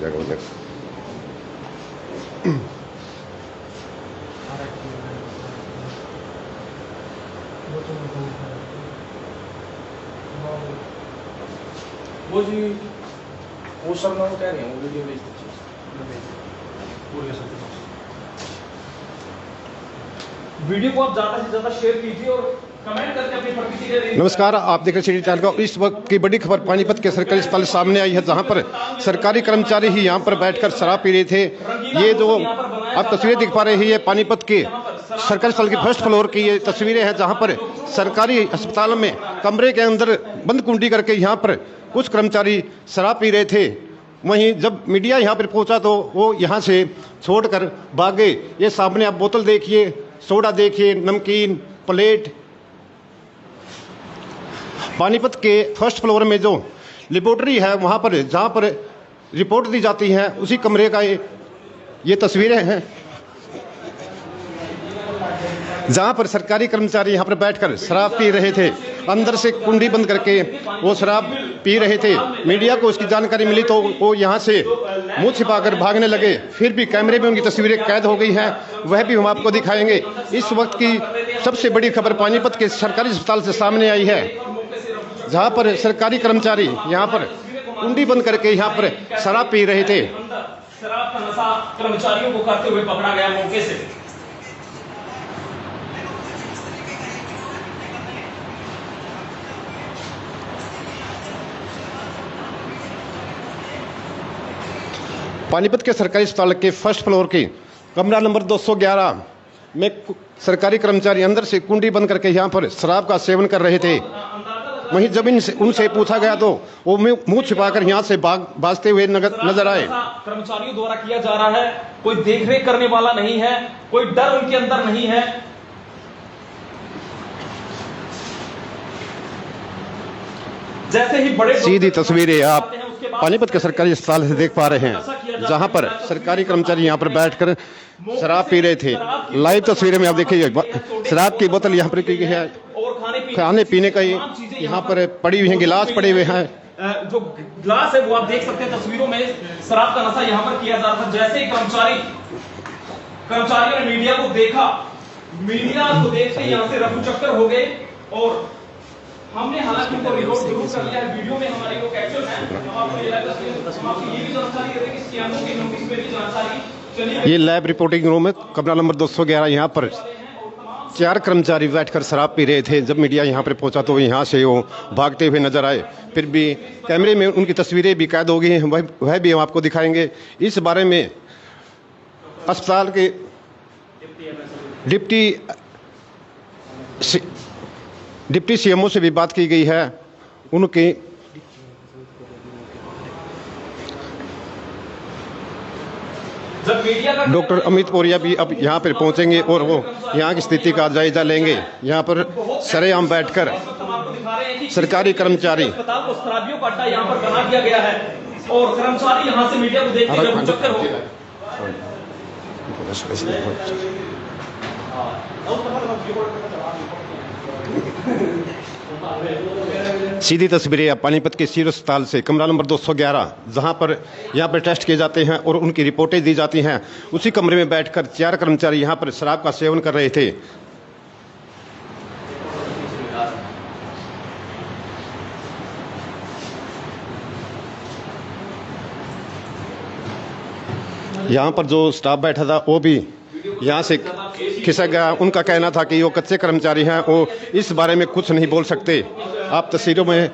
जाएगा उधर। वो जी वो सर ना वो कह रहे हैं वो वीडियो भेज दीजिए। वीडियो को आप ज़्यादा से ज़्यादा शेयर कीजिए और कमेंट करके अपनी प्रतिक्रिया दीजिए। नमस्कार, आप देख रहे हैं सिटी चैनल का। इस वक्त की बड़ी खबर पानीपत के सरकारी अस्पताल सामने आई है, जहां पर सरकारी कर्मचारी ही यहां पर बैठकर शराब पी रहे थे। ये जो आप तस्वीरें दिख पा रही है पानीपत के सरकारी अस्पताल की फर्स्ट फ्लोर की ये तस्वीरें हैं, जहां पर सरकारी अस्पताल में कमरे के अंदर बंद कुंडी करके यहाँ पर कुछ कर्मचारी शराब पी रहे थे। वहीं जब मीडिया यहाँ पर पहुंचा तो वो यहाँ से छोड़कर भागे। ये सामने आप बोतल देखिए, सोडा देखिए, नमकीन, प्लेट। पानीपत के फर्स्ट फ्लोर में जो लेबोरेटरी है वहाँ पर जहाँ पर रिपोर्ट दी जाती है उसी कमरे का ये तस्वीरें हैं, जहाँ पर सरकारी कर्मचारी यहाँ पर बैठकर शराब पी रहे थे। अंदर से कुंडी बंद करके वो शराब पी रहे थे। मीडिया को उसकी जानकारी मिली तो वो यहाँ से मुंह छिपाकर भागने लगे। फिर भी कैमरे में उनकी तस्वीरें कैद हो गई हैं, वह भी हम आपको दिखाएंगे। इस वक्त की सबसे बड़ी खबर पानीपत के सरकारी अस्पताल से सामने आई है, जहाँ पर सरकारी कर्मचारी यहाँ पर कुंडी बंद करके यहाँ पर शराब पी रहे थे। शराब का नशा कर्मचारियों को करते हुए पकड़ा गया मौके से। पानीपत के सरकारी अस्पताल के फर्स्ट फ्लोर के कमरा नंबर 211 में सरकारी कर्मचारी अंदर से कुंडी बंद करके यहाँ पर शराब का सेवन कर रहे थे। वहीं जब उनसे पूछा गया तो वो मुंह छिपाकर यहाँ से भागते हुए नजर आए। कर्मचारियों द्वारा किया जा रहा है, कोई देखरेख करने वाला नहीं है, कोई डर उनके अंदर नहीं है। जैसे ही बड़े सीधी तस्वीरें आप पानीपत के सरकारी अस्पताल से देख पा रहे हैं, जहां पर सरकारी कर्मचारी यहां पर बैठकर शराब पी रहे थे। लाइव तस्वीरें में आप देखिए, शराब की बोतल यहां पर की गई है, खाने पीने का यहां पर पड़ी हुई है, गिलास पड़े हुए हैं। जो गिलास है वो आप देख सकते हैं तस्वीरों में, शराब का नशा यहां पर किया जा रहा था। जैसे ही कर्मचारियों ने मीडिया को देखा, मीडिया को देखते ही यहां से रफू चक्कर हो गए। और हमने हालांकि उनको रिपोर्ट जरूर कर लिया है, वीडियो में हमारी वो कैप्चर है। हम आपको ये भी जानकारी दे रहे हैं कि सीएमओ के नोटिस में भी जानकारी चली। ये लैब रिपोर्टिंग रूम है, कमरा नंबर 211। यहाँ पर 4 कर्मचारी बैठकर शराब पी रहे थे। जब मीडिया यहाँ पर पहुंचा तो यहाँ से वो भागते हुए नजर आए। फिर भी कैमरे में उनकी तस्वीरें भी कैद हो गई हैं, वह भी हम आपको दिखाएंगे। इस बारे में अस्पताल के डिप्टी सीएमओ से भी बात की गई है। उनके डॉक्टर अमित पोरिया भी अब यहाँ पर पहुँचेंगे और वो यहाँ की स्थिति का जायजा लेंगे। यहाँ पर सरेआम बैठकर सरकारी कर्मचारी अस्पताल को शराबियों का अड्डा यहाँ पर बना दिया गया है और कर्मचारी यहाँ से मीडिया को देखते हुए रफू चक्कर हो गए। सीधी तस्वीरें आप पानीपत के सिविल अस्पताल से, कमरा नंबर 211, जहां पर यहाँ पर टेस्ट किए जाते हैं और उनकी रिपोर्टें दी जाती हैं। उसी कमरे में बैठकर 4 कर्मचारी यहाँ पर शराब का सेवन कर रहे थे। यहाँ पर जो स्टाफ बैठा था वो भी यहाँ से खिसक गया। उनका कहना था कि वो कच्चे कर्मचारी हैं, वो इस बारे में कुछ नहीं बोल सकते। आप तस्वीरों में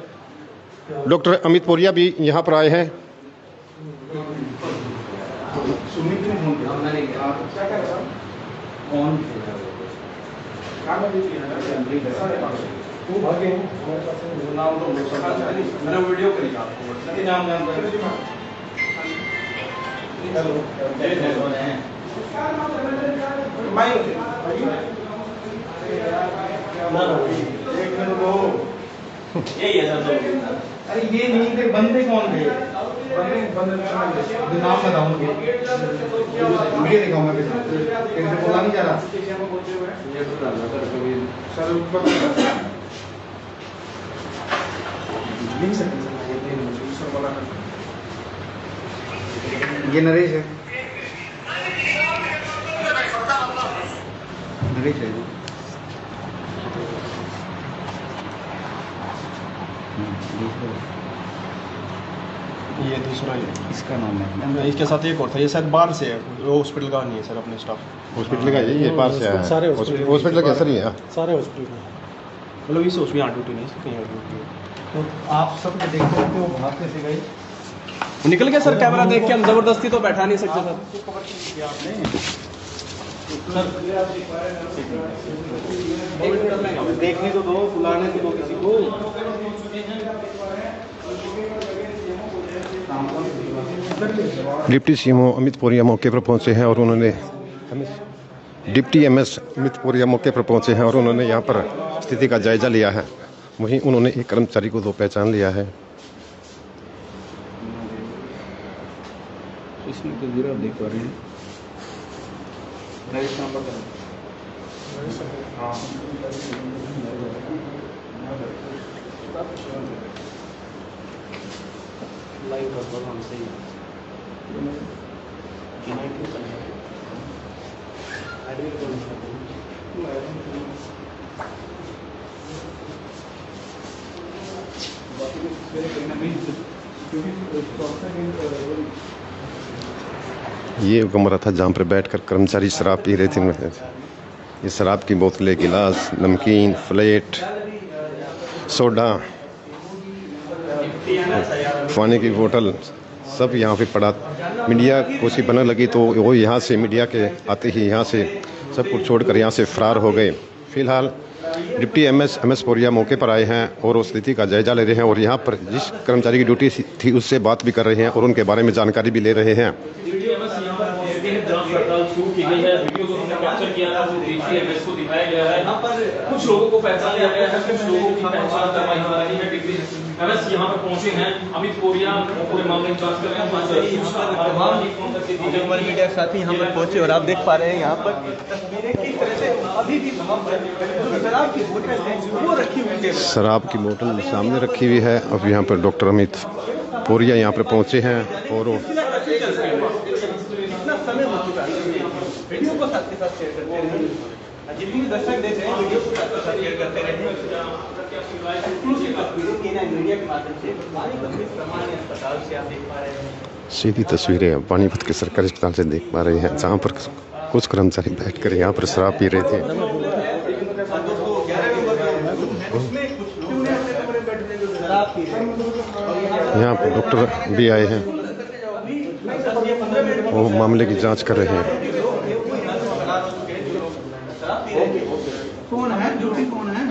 डॉक्टर अमित पोरिया भी यहाँ पर आए हैं। अरे ये नहीं थे, बंदे कौन थे? बंदे नाम बताऊंगे, वीडियो दिखाऊंगा। कैसे बोला नहीं जा रहा सर, नहीं सकते सर, बोला ये नरेश है। नरेश है जी। ये दूसरा ही है। इसका नाम है। इसके साथ एक और था, ये शायद बाहर से है, वो हॉस्पिटल का नहीं है सर, अपने स्टाफ। हॉस्पिटल का ये पास से आया सारे है हॉस्पिटल हॉस्पिटल का असर ही है। सारे हॉस्पिटल में मतलब इस उसमें यहाँ ड्यूटी नहीं, कहीं और ड्यूटी है। तो आप सब जो देखते रहते हो वहाँ कैसे गए? निकल गया सर, कैमरा देख के हम जबरदस्ती तो बैठा नहीं सकते सर। देखने तो दो, बुलाने तो दो किसी को। डिप्टी सीएम अमित पोरिया मौके पर पहुंचे हैं और उन्होंने डिप्टी एमएस अमित पोरिया मौके पर पहुंचे हैं और उन्होंने यहां पर स्थिति का जायजा लिया है। वहीं उन्होंने एक कर्मचारी को दो पहचान लिया है। इसमें तो जीरो देख पा रहे हैं। नरेश नाम बता। हाँ। लाइव कर दो हम सही है। ये कमरा था जहां पर बैठकर कर्मचारी शराब पी रहे थे। ये शराब की बोतलें, गिलास, नमकीन, प्लेट, सोडा, पानी की बोतल सब यहाँ पे पड़ा। मीडिया को सी बनने लगी तो वो यहाँ से मीडिया के आते ही यहाँ से सब कुछ छोड़कर यहाँ से फरार हो गए। फिलहाल डिप्टी एमएस पोरिया मौके पर आए हैं और उस स्थिति का जायजा ले रहे हैं और यहाँ पर जिस कर्मचारी की ड्यूटी थी उससे बात भी कर रहे हैं और उनके बारे में जानकारी भी ले रहे हैं। जांच पड़ताल शुरू की गई है। वीडियो को हमने कैप्चर किया है, वो डीसी एमएस को दिखाया गया है। यहाँ पर कुछ लोगों को पहचान लिया गया है, कुछ लोगों की पहचान करवाई जा रही है। डिप्टी एमएस यहाँ पर पहुंचे हैं। अमित पोरिया पूरे मामले की जांच कर रहे हैं। हमारे मीडिया के साथी यहाँ पर पहुंचे और आप देख पा रहे हैं यहाँ पर तस्वीरें किस तरह से अभी भी वहाँ पर शराब की बोतल है वो रखी हुई है। शराब की बोतल सामने रखी हुई है। अब यहाँ पर डॉक्टर अमित पोरिया यहाँ पर पहुंचे हैं और वो समय हो चुका है। वीडियो को साथ के साथ शेयर करते रहिए। जितने भी दर्शक देख रहे हैं वीडियो को साथ के साथ शेयर करते रहिए। मीडिया के माध्यम से सामान्य अस्पताल से आप देख पा रहे हैं। सीधी तस्वीरें पानीपत के सरकारी अस्पताल से देख पा रहे हैं जहाँ पर कुछ कर्मचारी बैठकर यहाँ पर शराब पी रहे थे। यहाँ पर डॉक्टर भी आए हैं, वो मामले की जांच कर रहे हैं। कौन है ड्यूटी कौन है?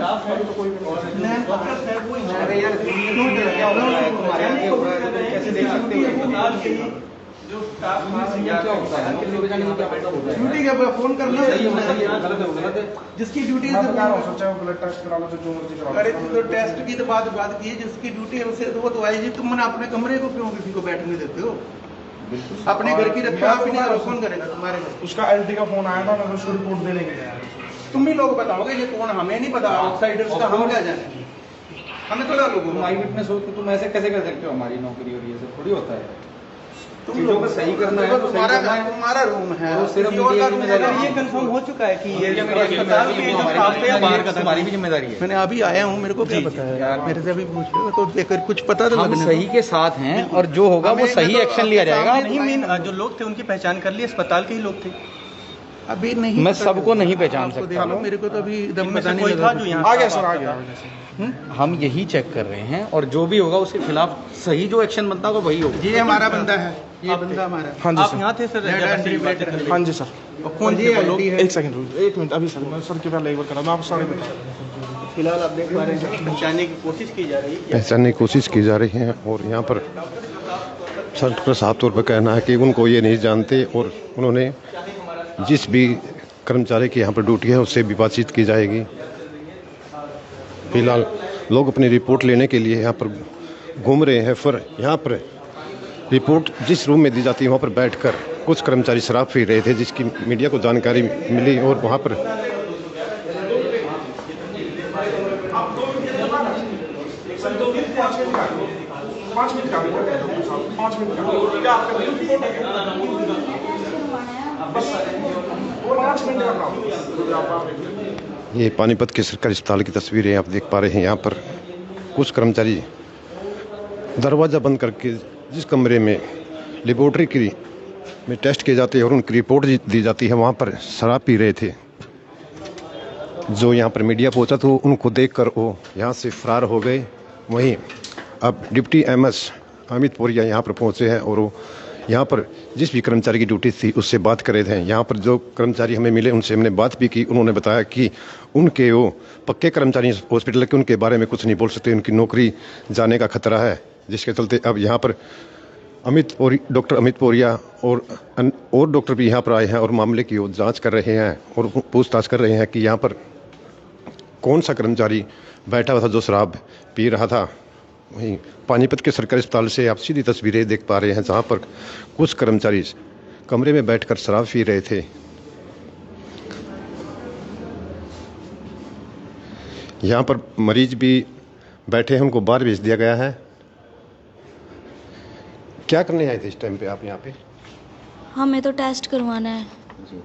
ड्यूटी का फोन करना जिसकी ड्यूटी है ब्लड टेस्ट करा लो जो मर्जी करा लो। अरे तो टेस्ट की तो बात की है, जिसकी ड्यूटी है उसे वो तो आएगी। तुम अपने कमरे को क्यों किसी को बैठने देते हो? अपने घर की रक्षा आप ही नहीं, कौन करेगा तुम्हारे घर? उसका एलटी का फोन आया था, मैं उसको रिपोर्ट देने के लिए आया। तुम ही लोग बताओगे ये कौन, हमें नहीं पता। आउटसाइडर्स का हम क्या जाने, हमें थोड़ा लोगों आई विटनेस हो तो तुम ऐसे कैसे कर सकते हो? हमारी नौकरी और ये सब थोड़ी होता है। तुम लोगों को सही करना है, तुम्हारा रूम है। ये कंफर्म हो चुका है कि ये अस्पताल में जो स्टाफ है बाहर का, तुम्हारी भी जिम्मेदारी है। मैंने अभी आया हूँ, मेरे को क्या पता है यार, मेरे से अभी पूछ रहे हो तो देखकर कुछ पता तो हम लगने सही के साथ हैं और जो होगा वो सही एक्शन लिया जाएगा। नहीं, मेन जो लोग थे उनकी पहचान कर ली, अस्पताल के ही लोग थे। अभी नहीं, मैं सबको नहीं पहचान सकता। मेरे को तो अभी एकदम पता नहीं लगा। आ गया सर, आ गया। हम यही चेक कर रहे हैं और जो भी होगा उसके खिलाफ सही जो एक्शन बनता होगा वही होगा। ये हमारा बंदा है, ये बंदा हमारा। हाँ जी आप सर। यहाँ थे सर? हाँ जी सर। कौन थे वो लोग? एक सेकंड, एक मिनट। अभी सर मैं सर के पहले एक बार करा, मैं आपको सारे बता। फिलहाल आप देख पा रहे हैं पहचानने की कोशिश की जा रही है। पहचानने की कोशिश की जा रही है और यहाँ पर डॉक्टर साफ तौर पर कहना है कि उनको ये नहीं जानते और उन्होंने जिस भी कर्मचारी की यहाँ पर ड्यूटी है उससे भी बातचीत की जाएगी। फिलहाल लोग अपनी रिपोर्ट लेने के लिए यहाँ पर घूम रहे हैं। फिर यहाँ पर रिपोर्ट जिस रूम में दी जाती है वहाँ पर बैठकर कुछ कर्मचारी शराब पी रहे थे, जिसकी मीडिया को जानकारी मिली और वहाँ पर 5 मिनट का 5 मिनट का क्या आपका बस 5 मिनट का काम। ये पानीपत के सरकारी अस्पताल की तस्वीरें आप देख पा रहे हैं। यहाँ पर कुछ कर्मचारी दरवाज़ा बंद करके जिस कमरे में लेबोरेटरी की में टेस्ट किए जाते हैं और उनकी रिपोर्ट दी जाती है, वहाँ पर शराब पी रहे थे। जो यहाँ पर मीडिया पहुँचा तो उनको देखकर वो यहाँ से फरार हो गए। वहीं अब डिप्टी एमएस अमित पोरिया यहाँ पर पहुँचे हैं और वो यहाँ पर जिस भी कर्मचारी की ड्यूटी थी उससे बात कर रहे थे। यहाँ पर जो कर्मचारी हमें मिले उनसे हमने बात भी की। उन्होंने बताया कि उनके वो पक्के कर्मचारी हॉस्पिटल के, उनके बारे में कुछ नहीं बोल सकते, उनकी नौकरी जाने का खतरा है, जिसके चलते अब यहाँ पर डॉक्टर अमित पोरिया और डॉक्टर भी यहाँ पर आए हैं और मामले की वो जाँच कर रहे हैं और पूछताछ कर रहे हैं कि यहाँ पर कौन सा कर्मचारी बैठा हुआ था जो शराब पी रहा था। वहीं पानीपत के सरकारी अस्पताल से आप सीधी तस्वीरें देख पा रहे हैं, जहां पर कुछ कर्मचारी कमरे में बैठकर शराब पी रहे थे। यहां पर मरीज भी बैठे हैं, उनको बाहर भेज दिया गया है। क्या करने आए थे इस टाइम पे आप यहाँ पे? हमें तो टेस्ट करवाना है। जी,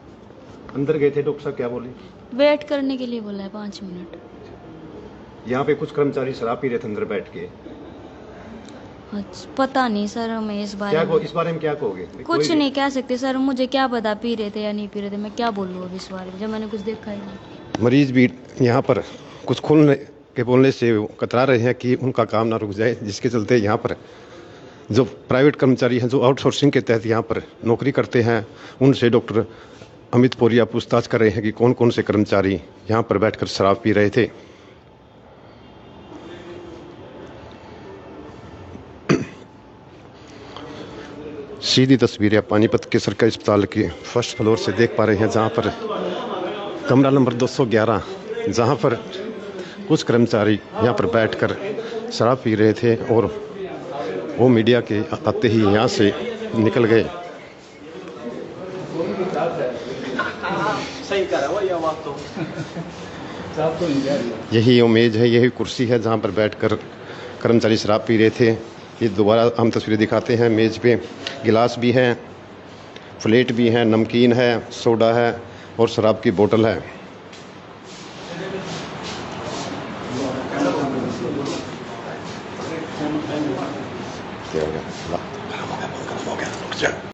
अंदर गए थे, डॉक्टर साहब क्या बोले? वेट करने के लिए बोला है 5 मिनट। यहाँ पे कुछ कर्मचारी शराब पी रहे थे अंदर बैठ के। अच्छा, पता नहीं सर हमें इस बारे में। इस बारे में क्या कहोगे? कुछ नहीं कह सकते सर, मुझे क्या पता पी रहे थे या नहीं पी रहे थे, मैं क्या बोलूँ अब इस बारे में जब मैंने कुछ देखा ही नहीं। मरीज भी यहाँ पर कुछ खोलने के बोलने से कतरा रहे हैं कि उनका काम ना रुक जाए, जिसके चलते यहाँ पर जो प्राइवेट कर्मचारी हैं जो आउटसोर्सिंग के तहत यहाँ पर नौकरी करते हैं, उनसे डॉक्टर अमित पोरिया पूछताछ कर रहे हैं कि कौन कौन से कर्मचारी यहाँ पर बैठकर शराब पी रहे थे। सीधी तस्वीरें पानीपत के सरकारी अस्पताल के फर्स्ट फ्लोर से देख पा रहे हैं, जहां पर कमरा नंबर 211, जहां पर कुछ कर्मचारी यहां पर बैठकर शराब पी रहे थे और वो मीडिया के आते ही यहां से निकल गए। सही करा वो ये बात तो यही वो मेज है, यही कुर्सी है जहां पर बैठकर कर्मचारी शराब पी रहे थे। ये दोबारा हम तस्वीरें दिखाते हैं। मेज पे गिलास भी है, प्लेट भी है, नमकीन है, सोडा है और शराब की बोतल है। क्या हो गया?